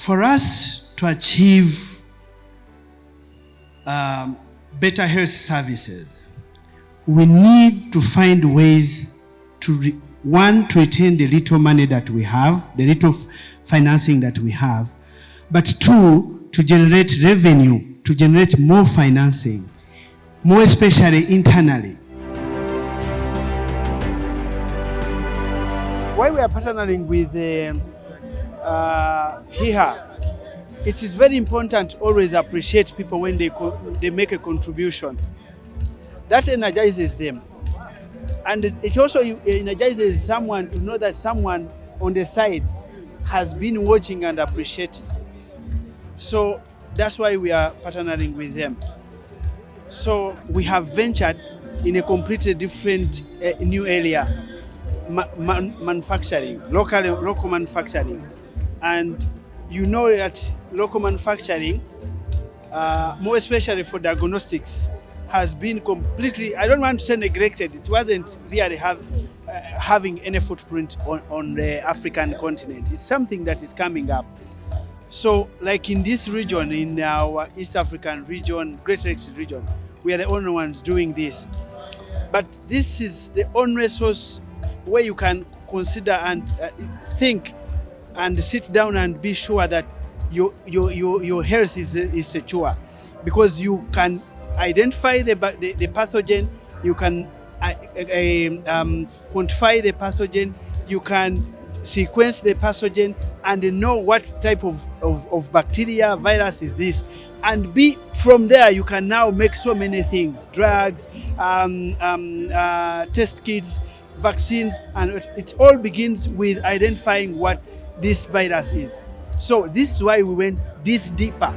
For us to achieve better health services, we need to find ways to to retain the little money that we have, the little financing that we have, but two, to generate revenue, to generate more financing, more especially internally. Why we are partnering with HIHA, it is very important to always appreciate people when they make a contribution. That energizes them. And it also energizes someone to know that someone on the side has been watching and appreciated. So that's why we are partnering with them. So we have ventured in a completely different new area, manufacturing, local manufacturing. And you know that local manufacturing, more especially for diagnostics, has been completely, I don't want to say neglected. It wasn't really having any footprint on the African continent. It's something that is coming up. So like in this region, in our East African region, Great Lakes region, we are the only ones doing this. But this is the only source where you can consider and think and sit down and be sure that your health is secure, because you can identify the pathogen, you can quantify the pathogen, you can sequence the pathogen and know what type of bacteria, virus is this. And from there, you can now make so many things, drugs, test kits, vaccines, and it all begins with identifying what this virus is. So this is why we went this deeper.